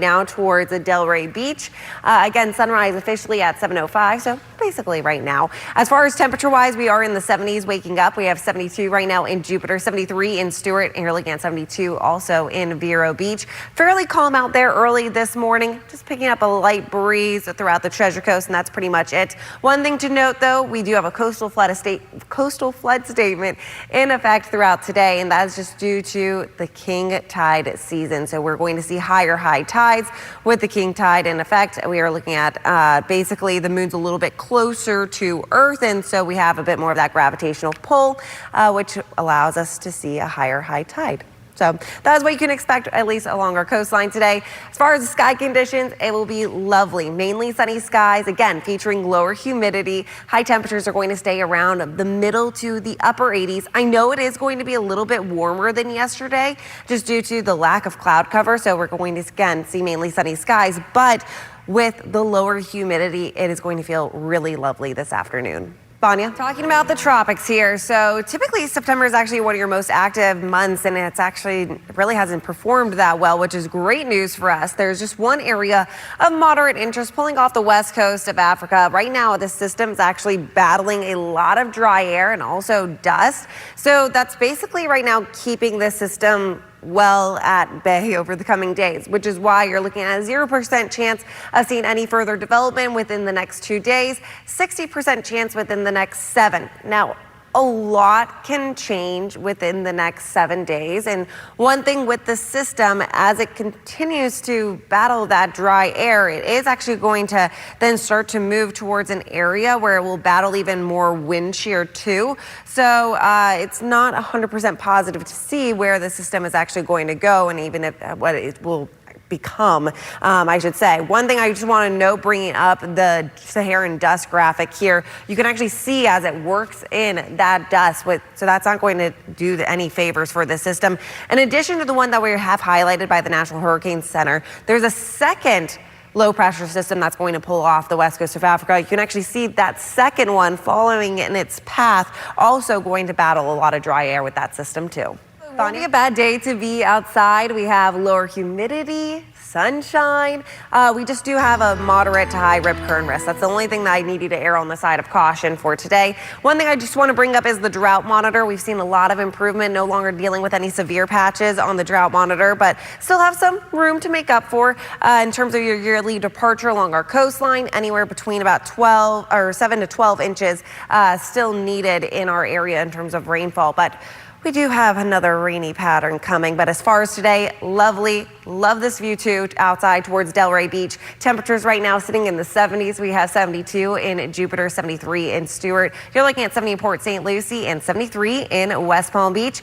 Now towards Delray Beach. Again, sunrise officially at 7:05, so basically right now. As far as temperature-wise, we are in the 70s waking up. We have 72 right now in Jupiter, 73 in Stewart, and you're looking at 72 also in Vero Beach. Fairly calm out there early this morning, just picking up a light breeze throughout the Treasure Coast, and that's pretty much it. One thing to note, though, we do have a coastal flood statement in effect throughout today, and that is just due to the king tide season. So we're going to see higher high tides with the king tide in effect. We are looking at basically the moon's a little bit closer to Earth, and so we have a bit more of that gravitational pull, which allows us to see a higher high tide. So that is what you can expect, at least along our coastline today. As far as the sky conditions, it will be lovely. Mainly sunny skies, again, featuring lower humidity. High temperatures are going to stay around the middle to the upper 80s. I know it is going to be a little bit warmer than yesterday, just due to the lack of cloud cover. So we're going to, again, see mainly sunny skies. But with the lower humidity, it is going to feel really lovely this afternoon. Vanya, talking about the tropics here. So typically September is actually one of your most active months, and it really hasn't performed that well, which is great news for us. There's just one area of moderate interest pulling off the west coast of Africa. Right now, this system is actually battling a lot of dry air and also dust. So that's basically right now keeping this system well at bay over the coming days, which is why you're looking at a 0% chance of seeing any further development within the next 2 days, 60% chance within the next 7. Now, a lot can change within the next 7 days. And one thing with the system, as it continues to battle that dry air, it is actually going to then start to move towards an area where it will battle even more wind shear too. So it's not 100% positive to see where the system is actually going to go, and even if what it will become, I should say. One thing I just want to note, bringing up the Saharan dust graphic here, you can actually see as it works in that dust, so that's not going to do any favors for the system. In addition to the one that we have highlighted by the National Hurricane Center, there's a second low pressure system that's going to pull off the west coast of Africa. You can actually see that second one following in its path, also going to battle a lot of dry air with that system too. It won't be a bad day to be outside. We have lower humidity, sunshine. We just do have a moderate to high rip current risk. That's the only thing that I need you to err on the side of caution for today. One thing I just want to bring up is the drought monitor. We've seen a lot of improvement, no longer dealing with any severe patches on the drought monitor, but still have some room to make up for in terms of your yearly departure along our coastline. Anywhere between about 7 to 12 inches still needed in our area in terms of rainfall. But we do have another rainy pattern coming, but as far as today, lovely. Love this view too, outside towards Delray Beach. Temperatures right now sitting in the 70s. We have 72 in Jupiter, 73 in Stewart. You're looking at 70 in Port St. Lucie and 73 in West Palm Beach.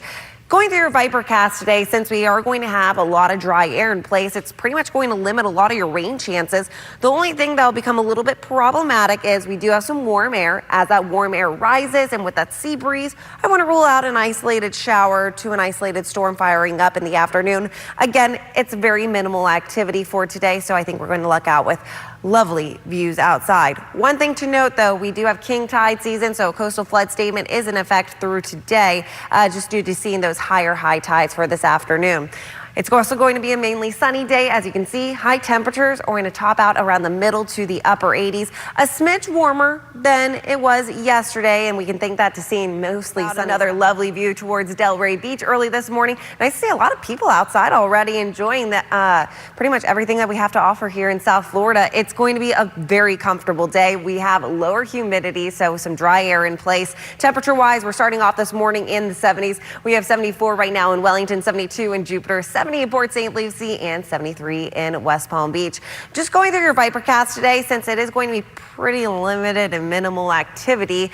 Going through your Vipercast today, since we are going to have a lot of dry air in place, it's pretty much going to limit a lot of your rain chances. The only thing that will become a little bit problematic is we do have some warm air. As that warm air rises and with that sea breeze, I want to rule out an isolated shower to an isolated storm firing up in the afternoon. Again, it's very minimal activity for today, so I think we're going to luck out with lovely views outside. One thing to note, though, we do have king tide season, so a coastal flood statement is in effect through today, just due to seeing those higher high tides for this afternoon. It's also going to be a mainly sunny day. As you can see, high temperatures are going to top out around the middle to the upper 80s, a smidge warmer than it was yesterday, and we can thank that to seeing mostly sun. Another lovely view towards Delray Beach early this morning. Nice to see a lot of people outside already enjoying pretty much everything that we have to offer here in South Florida. It's going to be a very comfortable day. We have lower humidity, so some dry air in place. Temperature-wise, we're starting off this morning in the 70s. We have 74 right now in Wellington, 72 in Jupiter, 70 in Port St. Lucie, and 73 in West Palm Beach. Just going through your Vipercast today, since it is going to be pretty limited and minimal activity.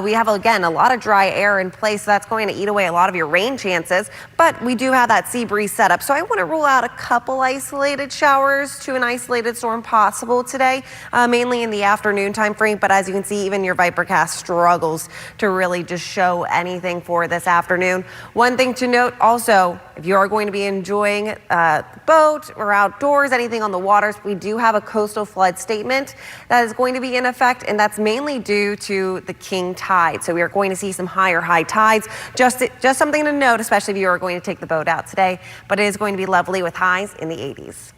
We have, again, a lot of dry air in place, so that's going to eat away a lot of your rain chances, but we do have that sea breeze set up. So I want to rule out a couple isolated showers to an isolated storm possible today, mainly in the afternoon time frame. But as you can see, even your Vipercast struggles to really just show anything for this afternoon. One thing to note also, if you are going to be enjoying the boat or outdoors, anything on the waters, we do have a coastal flood statement that is going to be in effect, and that's mainly due to the king tide. So we are going to see some higher high tides. Just something to note, especially if you are going to take the boat out today, but it is going to be lovely with highs in the 80s.